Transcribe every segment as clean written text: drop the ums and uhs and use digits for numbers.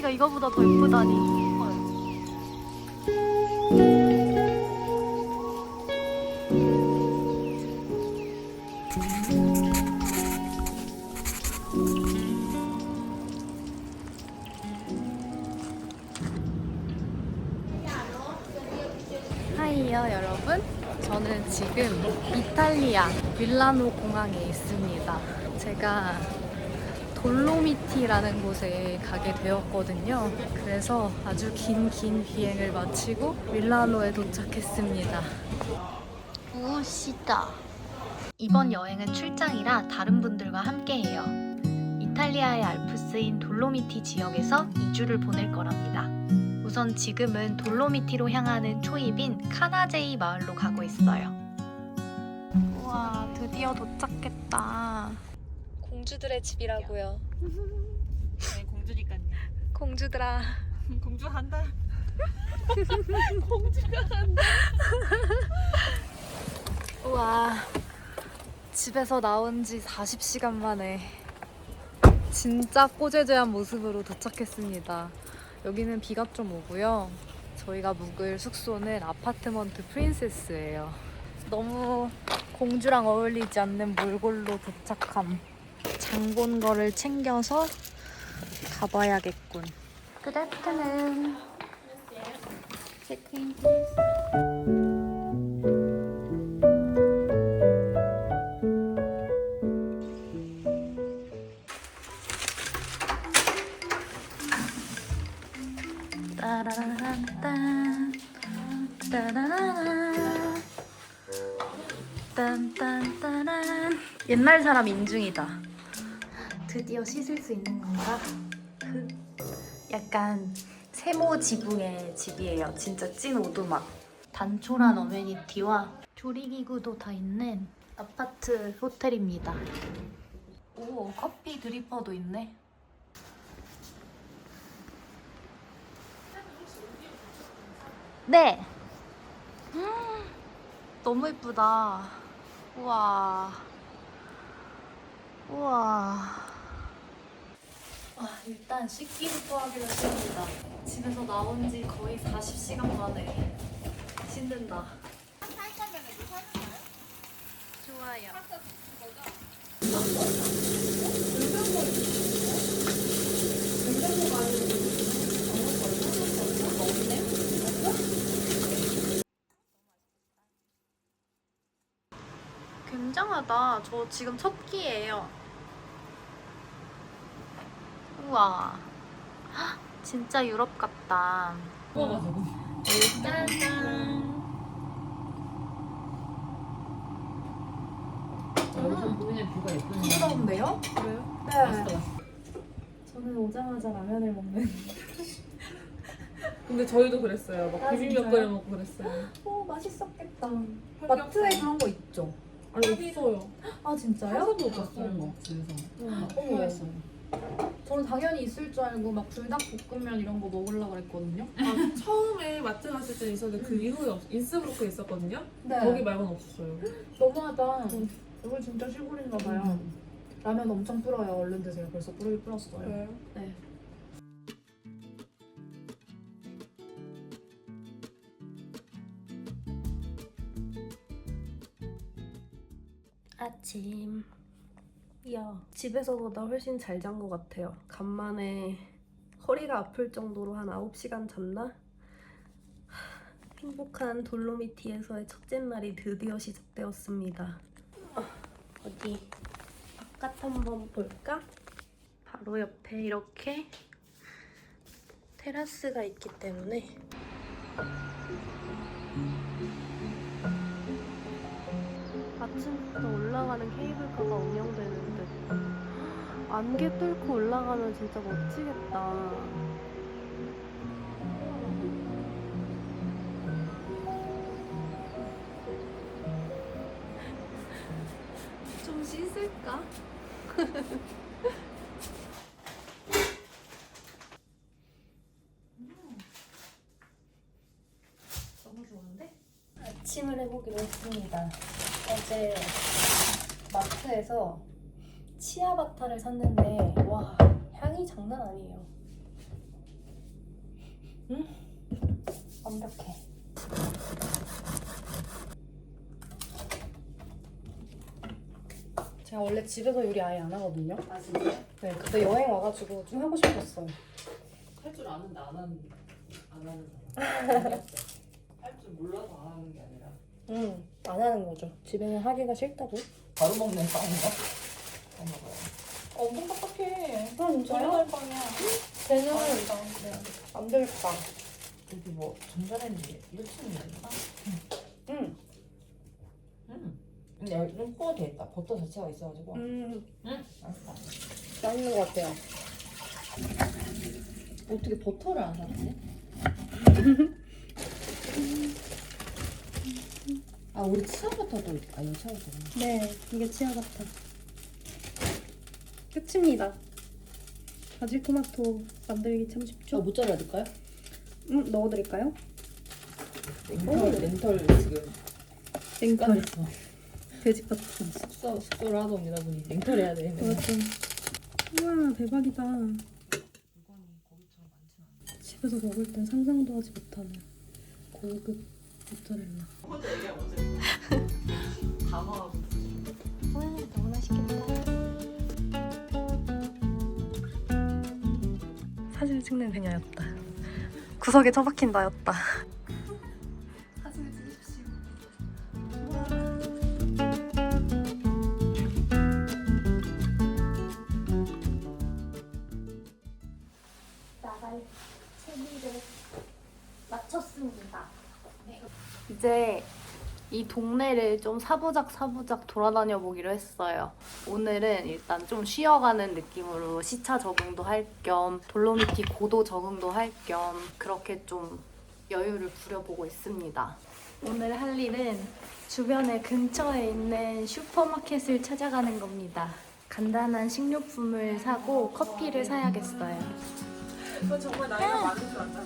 날씨가 이거보다 더 예쁘다니. 하이요 여러분, 저는 지금 이탈리아 밀라노 공항에 있습니다. 제가 돌로미티라는 곳에 가게 되었거든요. 그래서 아주 긴 비행을 마치고 밀라노에 도착했습니다. 무엇이다. 이번 여행은 출장이라 다른 분들과 함께해요. 이탈리아의 알프스인 돌로미티 지역에서 2주를 보낼 거랍니다. 우선 지금은 돌로미티로 향하는 초입인 카나제이 마을로 가고 있어요. 우와, 드디어 도착했다. 공주들의 집이라고요. 네, 공주니까요. 공주들아. 공주 한다. 공주가 한다. 우와, 집에서 나온 지 40시간 만에 진짜 꼬재재한 모습으로 도착했습니다. 여기는 비가 좀 오고요. 저희가 묵을 숙소는 아파트먼트 프린세스예요. 너무 공주랑 어울리지 않는 몰골로 도착함. 장본 거를 챙겨서 가봐야겠군. Good afternoon. 체크인 please. 따라란딴 따라란 딴딴따란. 옛날 사람 인중이다. 드디어 씻을 수 있는 건가? 약간 세모 지붕의 집이에요. 진짜 찐 오두막. 단촐한 어메니티와 조리기구도 다 있는 아파트 호텔입니다. 오, 커피 드리퍼도 있네. 네. 너무 예쁘다. 우와. 우와. 일단 씻기부터 하기로 했습니다. 집에서 나온 지 거의 40시간 만에 씻는다. 좋아요. 굉장하다. 저 지금 첫 끼예요. 우와. 헉, 진짜 유럽 같다. 짜잔. 여기서 보이는 뷰가 예쁘네요. 부드러운데요? 그래요? 네. 맛있어. 저는 오자마자 라면을 먹는. 근데 저희도 그랬어요. 막 아, 비빔면 진짜요? 끓여 먹고 그랬어요. 오, 맛있었겠다. 헐, 마트에 귀엽다. 그런 거 있죠? 아니 없어요. 아, 진짜요? 하나도 없었어요. 집에서. 어머. 저는 당연히 있을 줄 알고 막 불닭볶음면 이런 거 먹으려고 그랬거든요. 아, 처음에 마트 갔을 때 있었는데 그 이후에 인스브루크에 있었거든요. 네. 거기 말고는 없었어요. 너무하다. 여기 진짜 시골인가 봐요. 음. 라면 엄청 불어요. 얼른 드세요. 벌써 뿌리기 불었어요. 그래요? 네. 아침. 야, 집에서보다 훨씬 잘 잔 것 같아요. 간만에 허리가 아플 정도로 한 9시간 잤나? 행복한 돌로미티에서의 첫째 날이 드디어 시작되었습니다. 어디 바깥 한번 볼까? 바로 옆에 이렇게 테라스가 있기 때문에 아침부터 올라가는 케이블카가 운영되는 듯. 안개 뚫고 올라가면 진짜 멋지겠다. 좀 씻을까? 너무 좋은데? 아침을 해보기로 했습니다. 어제 마트에서 치아바타를 샀는데 와, 향이 장난 아니에요. 응? 완벽해. 제가 원래 집에서 요리 아예 안 하거든요. 아 진짜? 네, 근데 여행 와가지고 좀 하고 싶었어요. 할 줄 아는데 안 하는 사람. 할 줄 몰라서 안 하는 게 아니라 안 하는 거죠. 집에는 하기가 싫다고. 바로 먹는 빵인가? 안 먹어요. 엄청 딱딱해. 진짜요? 빵이야. 쟤는 네. 만들빵. 여기 뭐 전자레인지 1층에 있나? 응. 근데 좀 구워 돼 있다. 버터 자체가 있어가지고. 응. 맛있다. 맛있는 것 같아요. 어떻게 버터를 안 샀지? 아 우리 치아버터도 있다. 이거 치아버터. 네, 이게 치아바타. 끝입니다. 바질 토마토 만들기 참 쉽죠? 모짜렐라 넣을까요? 넣어드릴까요? 렌털 지금 냉털, 습관했어. 돼지파트. 숙소를 하다 오다 보니 렌털 해야 돼. 맞아. 우와, 대박이다. 물건이 거기처럼 많지는 않아. 집에서 먹을 땐 상상도 하지 못하는 고급 모짜렐라. 혼자 얘기하면 어제 담아하고 너무 맛있겠다. 사진 찍는 그녀였다. 구석에 처박힌 나였다. 사진을 찍으십시오. 나갈 채비를 마쳤습니다. 이제 이 동네를 좀 사부작 돌아다녀 보기로 했어요. 오늘은 일단 좀 쉬어가는 느낌으로 시차 적응도 할 겸 돌로미티 고도 적응도 할 겸 그렇게 좀 여유를 부려보고 있습니다. 오늘 할 일은 주변에 근처에 있는 슈퍼마켓을 찾아가는 겁니다. 간단한 식료품을 사고 커피를 사야겠어요. 너 정말 나이가 많은 줄 알았다.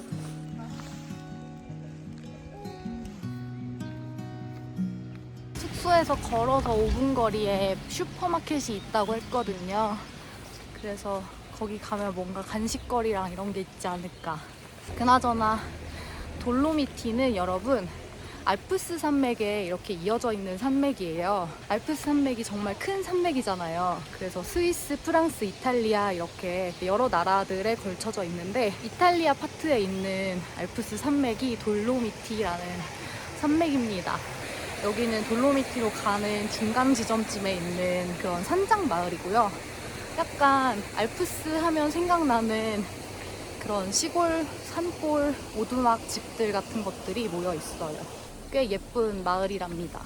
숙소에서 걸어서 5분 거리에 슈퍼마켓이 있다고 했거든요. 그래서 거기 가면 뭔가 간식거리랑 이런 게 있지 않을까. 그나저나 돌로미티는 여러분 알프스 산맥에 이렇게 이어져 있는 산맥이에요. 알프스 산맥이 정말 큰 산맥이잖아요. 그래서 스위스, 프랑스, 이탈리아 이렇게 여러 나라들에 걸쳐져 있는데 이탈리아 파트에 있는 알프스 산맥이 돌로미티라는 산맥입니다. 여기는 돌로미티로 가는 중간 지점쯤에 있는 그런 산장 마을이고요. 약간 알프스 하면 생각나는 그런 시골 산골 오두막 집들 같은 것들이 모여 있어요. 꽤 예쁜 마을이랍니다.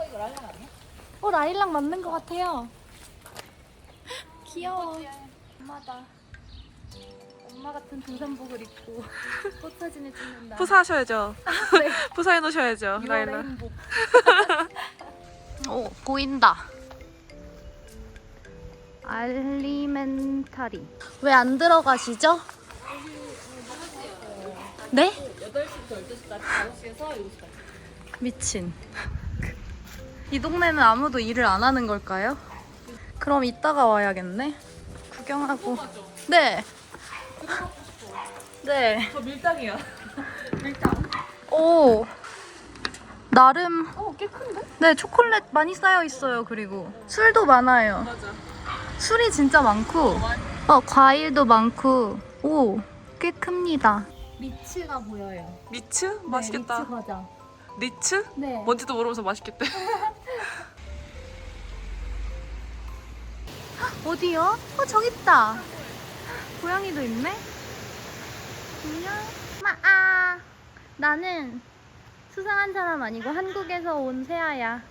이거 라면 아니야? 라일락 맞는 것 같아요. 귀여워. 엄마다. 엄마 같은 등산복을 입고 꽃 사진을 찍는다. 푸사하셔야죠. 네. 푸사해 놓으셔야죠. 6월의 라일락. 행복. 오, 보인다. 알리멘타리. 왜 안 들어가시죠? 네? 8시부터 12시까지, 5시에서 7시까지. 미친. 이 동네는 아무도 일을 안 하는 걸까요? 그럼 이따가 와야겠네. 구경하고. 네. 네. 저 밀당이야. 오. 나름. 꽤 큰데? 네, 초콜릿 많이 쌓여 있어요. 그리고 술도 많아요. 맞아. 술이 진짜 많고, 과일도 많고, 오, 꽤 큽니다. 리츠가 보여요. 미츠? 맛있겠다. 리츠 과자. 리츠? 네. 뭔지도 모르면서 맛있겠대. 어디요? 저기 있다. 고양이도 있네. 안녕. 마아. 나는 수상한 사람 아니고 한국에서 온 세아야.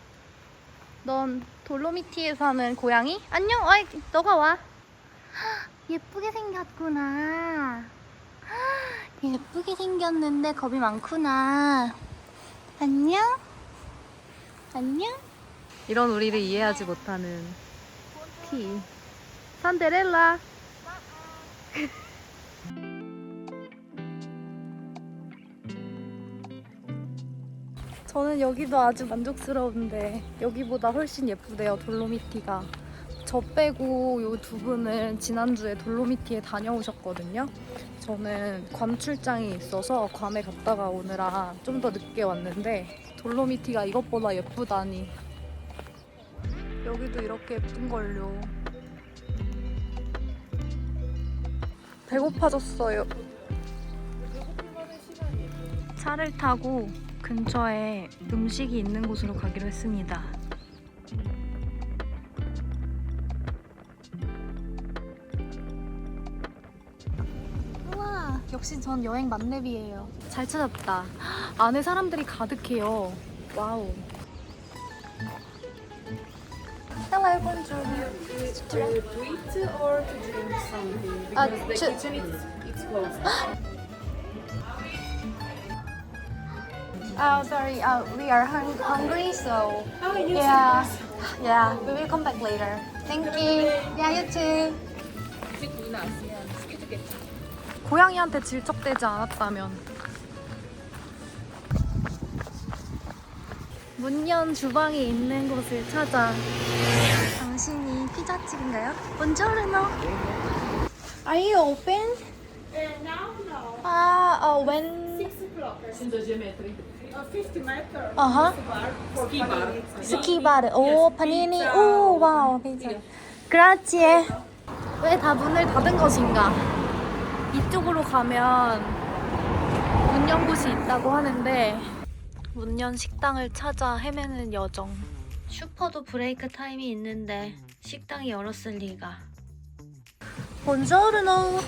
넌 돌로미티에 사는 고양이? 안녕. 어이, 너가 와. 예쁘게 생겼구나. 예쁘게 생겼는데 겁이 많구나. 안녕. 안녕. 이런 우리를 이해하지 못하는 키. 산데렐라. 저는 여기도 아주 만족스러운데 여기보다 훨씬 예쁘대요. 돌로미티가 저 빼고 요 두 분은 지난주에 돌로미티에 다녀오셨거든요. 저는 괌 출장이 있어서 괌에 갔다가 오느라 좀 더 늦게 왔는데 돌로미티가 이것보다 예쁘다니. 여기도 이렇게 예쁜걸요. 배고파졌어요. 차를 타고 근처에 음식이 있는 곳으로 가기로 했습니다. 우와, 역시 전 여행 만렙이에요. 잘 찾았다. 안에 사람들이 가득해요. 와우. Hello, bonjour. To eat or to drink something? Uh, Because the to- kitchen it's closed. Oh, sorry. We are hungry, so Oh, yes. yeah, yeah. We will come back later. Thank you. Yeah, you too. 혹시 거기 나왔으면 시켜주겠지. 고양이한테 질척대지 않았다면. 문연 주방이 있는 곳을 찾아. 당신이 피자집인가요? Buongiorno. Are you open? Now, no. When? 6 o'clock. In the geometry. 50 meters. Uh-huh. Bar. Ski bar. 스키 바르. 오, 파니니. 오, 와우. 피자. 그라치에. 왜 다 문을 닫은 것인가? 이쪽으로 가면 문연 곳이 있다고 하는데 문연 식당을 찾아 헤매는 여정. 슈퍼도 브레이크 타임이 있는데 식당이 열었을 리가. Buongiorno.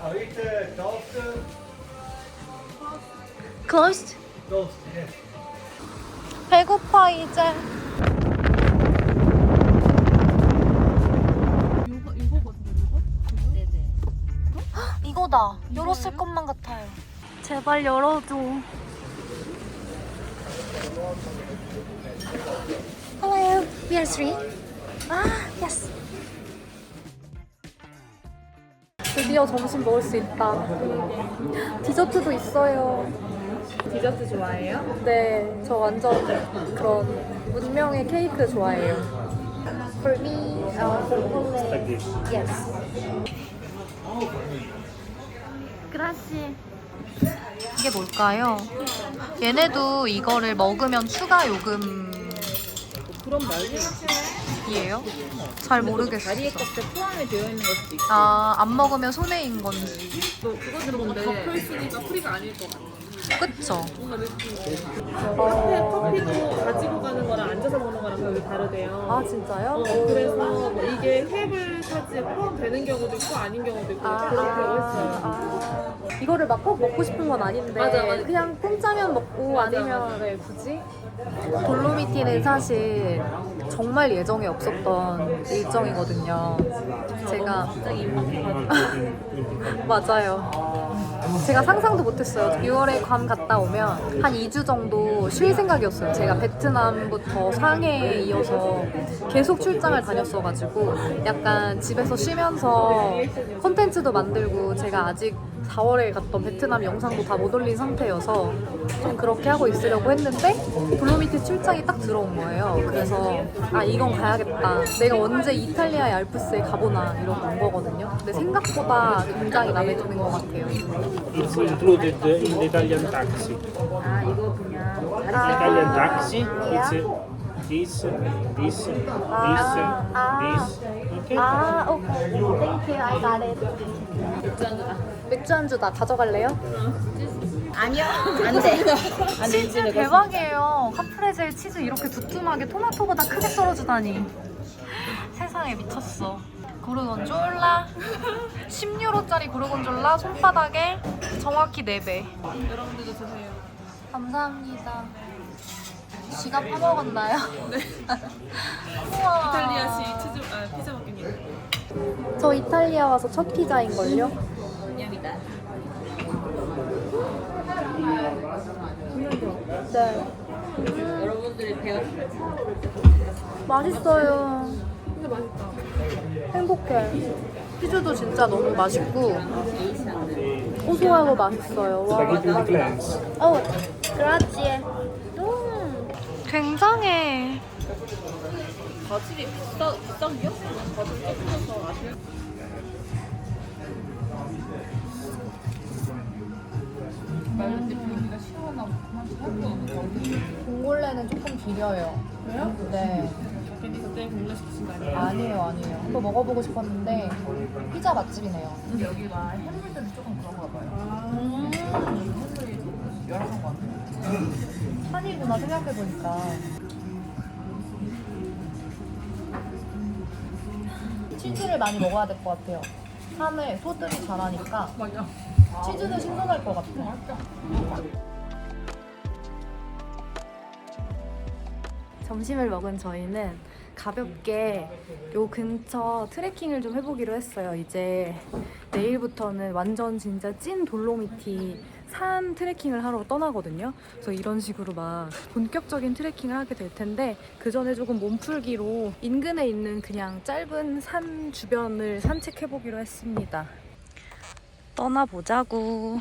Avete toast? Closed? Toast, yes. 배고파 이제. 이거다. 열었을 것만 같아요. 제발 열어줘. Hello, we are three. Yes. 드디어 점심 먹을 수 있다. 디저트도 있어요. 디저트 좋아해요? 네, 저 완전 그런 문명의 케이크 좋아해요. For me, Like this. yes. Grazie. 이게 뭘까요? 얘네도 이거를 먹으면 추가 요금이에요? 그런 말고 잘 모르겠어요. 다리에 껍질 포함이 되어 있는 걸 수도 있고. 안 먹으면 손해인 건지. 또 그거 들어본데 덮여 있으니까 프리가 아닐 것 같아. 그쵸? 뭔가 느낌이. 카페 커피도 가지고 가는 거랑 앉아서 먹는 거랑 별로 다르대요. 아, 진짜요? 그래서 뭐 이게 탭을 사지 포함되는 경우도 있고 아닌 경우도 있고 그렇게 했어요. 이거를 막 꼭 먹고 싶은 건 아닌데 맞아. 그냥 공짜면 먹고 맞아, 아니면 네, 굳이? 돌로미티는 사실 정말 예정에 없었던 일정이거든요. 제가 맞아요. 제가 상상도 못했어요. 6월에 괌 갔다 오면 한 2주 정도 쉴 생각이었어요. 제가 베트남부터 상해에 이어서 계속 출장을 다녔어가지고 약간 집에서 쉬면서 콘텐츠도 만들고 제가 아직 4월에 갔던 베트남 영상도 다 못 올린 상태여서 좀 그렇게 하고 있으려고 했는데 돌로미티 출장이 딱 들어온 거예요. 그래서 이건 가야겠다. 내가 언제 이탈리아의 알프스에 가보나 이러고 온 거거든요. 근데 생각보다 굉장히 마음에 드는 것 같아요. It's included in the Italian taxi. 이거 그냥 Italian taxi, it's this, this, this, this. Okay? 오케이. Thank you. I got it. 맥주 안주 나 가져갈래요? 아니요 안돼 치즈 대박이에요. 카프레젤 치즈 이렇게 두툼하게 토마토보다 크게 썰어주다니. 세상에 미쳤어. 고르곤졸라 10유로짜리 고르곤졸라 손바닥에 정확히 4배. 여러분들도 드세요. 감사합니다. 쥐가 파먹었나요? 네. 우와. 이탈리아식 피자 먹기입니다. 저 이탈리아 와서 첫 피자인걸요? 냠이다. 네. 여러분들이 배워 맛있어요. 진짜 맛있다. 행복해. 피자도 진짜 너무 맛있고 고소하고 맛있어요. 와. Spaghetti clams. 그라치에. 굉장해. 바질이 비싼겨? 바질 조금해서 아쉬워. 말른데 비행기가 시원하고 봉골레는 조금 비려요. 그래요? 네. 괜히 그때 공략 시키신 거 아니에요? 아니에요. 한번 먹어보고 싶었는데 피자 맛집이네요. 여기가 해물들이 조금 그런가 봐요. 해물이 열악한 것 같아요. 산이구나 생각해보니까. 치즈를 많이 먹어야 될 것 같아요. 산을 소들이 잘하니까 맞아. 치즈는 신선할 것 같아요. 점심을 먹은 저희는 가볍게 요 근처 트레킹을 좀 해보기로 했어요. 이제 내일부터는 완전 진짜 찐 돌로미티 산 트레킹을 하러 떠나거든요. 그래서 이런 식으로 막 본격적인 트레킹을 하게 될 텐데 그 전에 조금 몸풀기로 인근에 있는 그냥 짧은 산 주변을 산책해보기로 했습니다. 떠나보자고.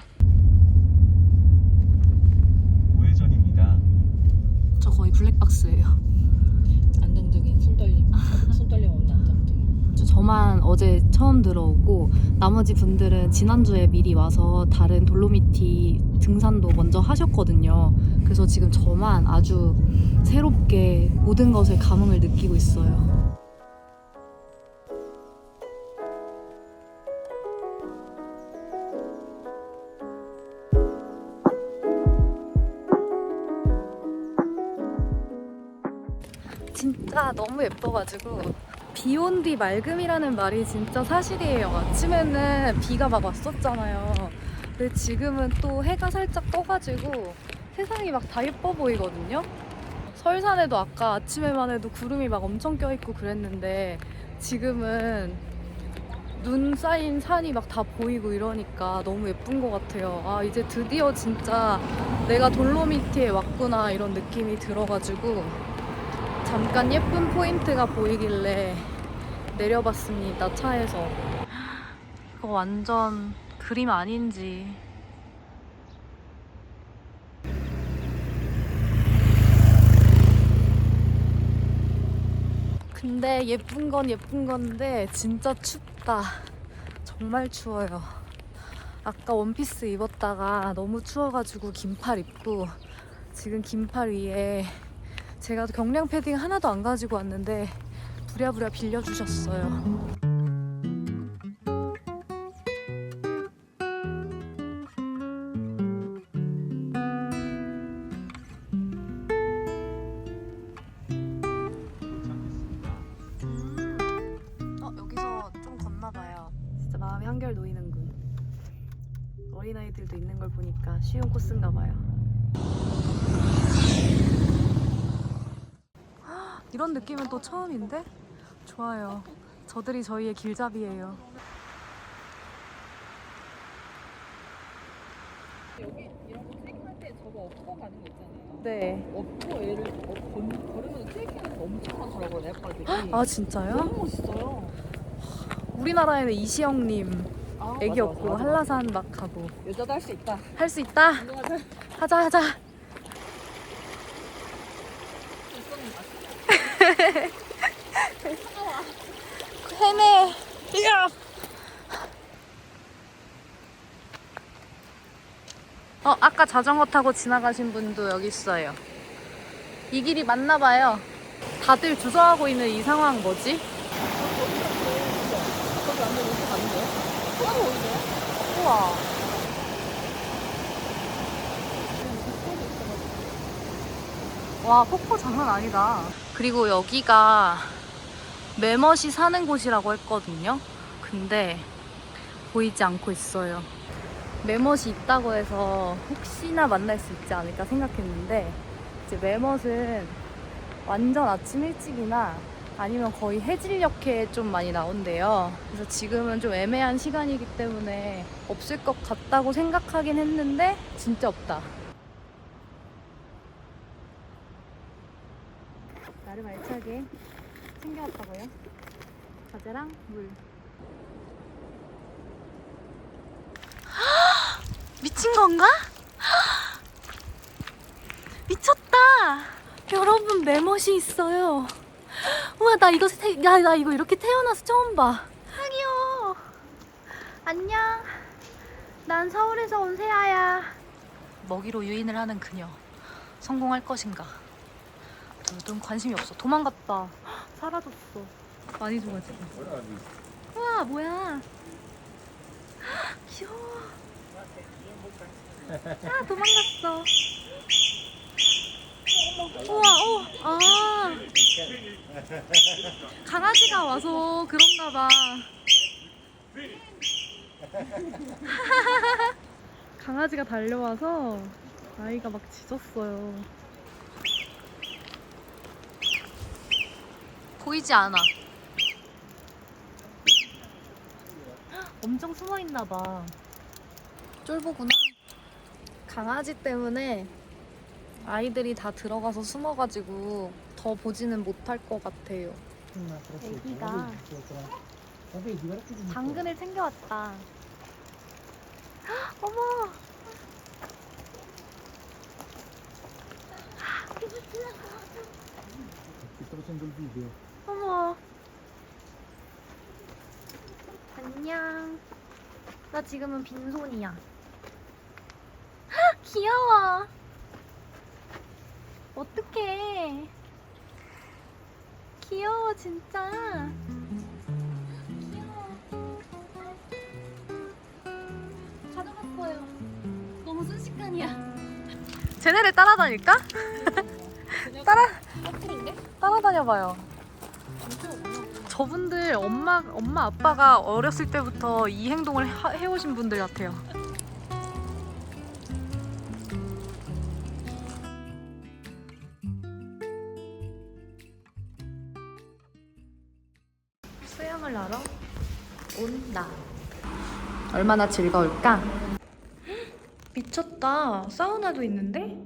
우회전입니다. 저 거의 블랙박스예요. 안정적인 손떨림 없는 안정적인. 저만 어제 처음 들어오고 나머지 분들은 지난주에 미리 와서 다른 돌로미티 등산도 먼저 하셨거든요. 그래서 지금 저만 아주 새롭게 모든 것에 감흥을 느끼고 있어요. 진짜 너무 예뻐가지고 비 온 뒤 맑음이라는 말이 진짜 사실이에요. 아침에는 비가 막 왔었잖아요. 근데 지금은 또 해가 살짝 떠가지고 세상이 막 다 예뻐 보이거든요. 설산에도 아까 아침에만 해도 구름이 막 엄청 껴있고 그랬는데 지금은 눈 쌓인 산이 막 다 보이고 이러니까 너무 예쁜 것 같아요. 아, 이제 드디어 진짜 내가 돌로미티에 왔구나 이런 느낌이 들어가지고 잠깐 예쁜 포인트가 보이길래 내려봤습니다, 차에서. 이거 완전 그림 아닌지. 근데 예쁜 건 예쁜 건데 진짜 춥다. 정말 추워요. 아까 원피스 입었다가 너무 추워가지고 긴팔 입고 지금 긴팔 위에 제가 경량 패딩 하나도 안 가지고 왔는데 부랴부랴 빌려주셨어요. 여기서 좀 걷나봐요. 진짜 마음이 한결 놓이는군. 어린아이들도 있는 걸 보니까 쉬운 코스인가 봐요. 이런 느낌은 또 처음인데? 좋아요. 저들이 저희의 길잡이예요. 여기 이런 거 트레킹할 때 저거 업고 가는 거 있잖아요. 네. 업고 얘를 걸으면 트레킹하는 거 엄청 많더라고요, 내발들이. 아, 진짜요? 너무 멋있어요. 우리나라에는 이시영님 아, 애기 맞아, 없고 맞아, 맞아. 한라산 막 가고. 여자도 할 수 있다. 할 수 있다. 운동하자. 하자. 헤매. 아까 자전거 타고 지나가신 분도 여기 있어요. 이 길이 맞나 봐요. 다들 주저하고 있는 이 상황 뭐지? 거기 완전 이렇게 가는 거예요? 하나도 보이세요? 우와. 와, 폭포 장난 아니다. 그리고 여기가 매멋이 사는 곳이라고 했거든요. 근데 보이지 않고 있어요. 매멋이 있다고 해서 혹시나 만날 수 있지 않을까 생각했는데 이제 매멋은 완전 아침 일찍이나 아니면 거의 해질녘에 좀 많이 나온대요. 그래서 지금은 좀 애매한 시간이기 때문에 없을 것 같다고 생각하긴 했는데 진짜 없다. 나름 알차게 챙겨왔다고요. 과자랑 물. 미친 건가? 미쳤다! 여러분, 매멋이 있어요. 우와, 나 이거 이렇게 태어나서 처음 봐. 아, 귀여워. 안녕. 난 서울에서 온 세아야. 먹이로 유인을 하는 그녀. 성공할 것인가? 눈 관심이 없어. 도망갔다. 사라졌어. 많이 좋아지고. 우와, 뭐야. 귀여워. 아, 도망갔어. 우와, 아. 강아지가 와서 그런가 봐. 강아지가 달려와서 아이가 막 짖었어요. 보이지 않아. 엄청 숨어 있나 봐. 쫄보구나. 강아지 때문에 아이들이 다 들어가서 숨어가지고 더 보지는 못할 것 같아요. 애기가 당근을 챙겨왔다. 어머! 어머! 안녕. 나 지금은 빈손이야. 귀여워. 어떡해. 귀여워, 진짜. 귀여워. 가져갔어요. 너무 순식간이야. 쟤네를 따라다닐까? 따라다녀봐요. 저분들 엄마 아빠가 어렸을 때부터 이 행동을 해오신 분들 같아요. 수영을 하러 온다. 얼마나 즐거울까? 미쳤다. 사우나도 있는데?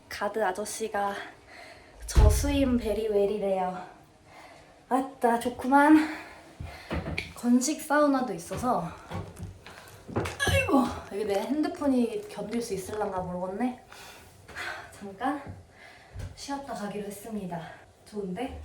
가드 아저씨가 저수임 베리웰이래요. 아따, 좋구만. 건식 사우나도 있어서. 아이고, 여기 내 핸드폰이 견딜 수 있을란가 모르겠네. 잠깐 쉬었다 가기로 했습니다. 좋은데?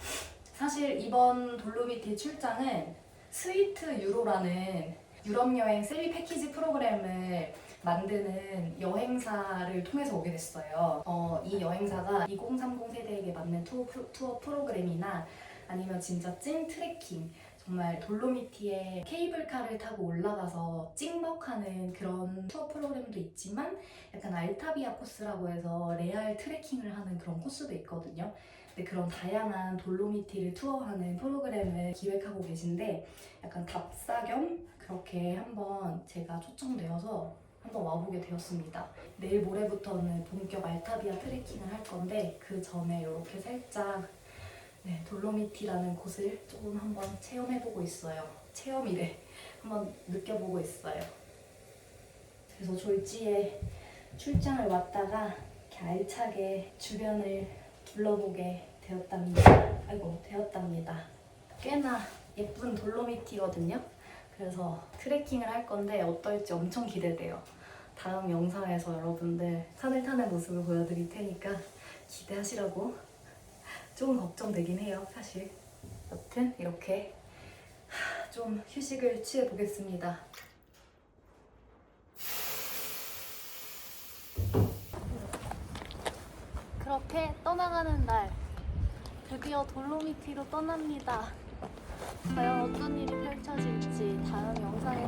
사실 이번 돌로미티 출장은 스위트 유로라는 유럽 여행 세미 패키지 프로그램을 만드는 여행사를 통해서 오게 됐어요. 이 여행사가 2030 세대에게 맞는 투어 프로그램이나 아니면 진짜 찐 트레킹, 정말 돌로미티에 케이블카를 타고 올라가서 찍먹하는 그런 투어 프로그램도 있지만 약간 알타비아 코스라고 해서 레알 트레킹을 하는 그런 코스도 있거든요. 근데 그런 다양한 돌로미티를 투어하는 프로그램을 기획하고 계신데 약간 답사 겸 그렇게 한번 제가 초청되어서 한번 와보게 되었습니다. 내일 모레부터는 본격 알타비아 트레킹을 할 건데 그 전에 이렇게 살짝 돌로미티라는 곳을 조금 한번 체험해보고 있어요. 체험이래. 한번 느껴보고 있어요. 그래서 졸지에 출장을 왔다가 이렇게 알차게 주변을 둘러보게 되었답니다. 꽤나 예쁜 돌로미티거든요. 그래서 트레킹을 할 건데 어떨지 엄청 기대돼요. 다음 영상에서 여러분들 산을 타는 모습을 보여드릴 테니까 기대하시라고. 조금 걱정되긴 해요, 사실. 여튼 이렇게 좀 휴식을 취해보겠습니다. 그렇게 떠나가는 날, 드디어 돌로미티로 떠납니다. 과연 어떤 일이 펼쳐질지 다음 영상에서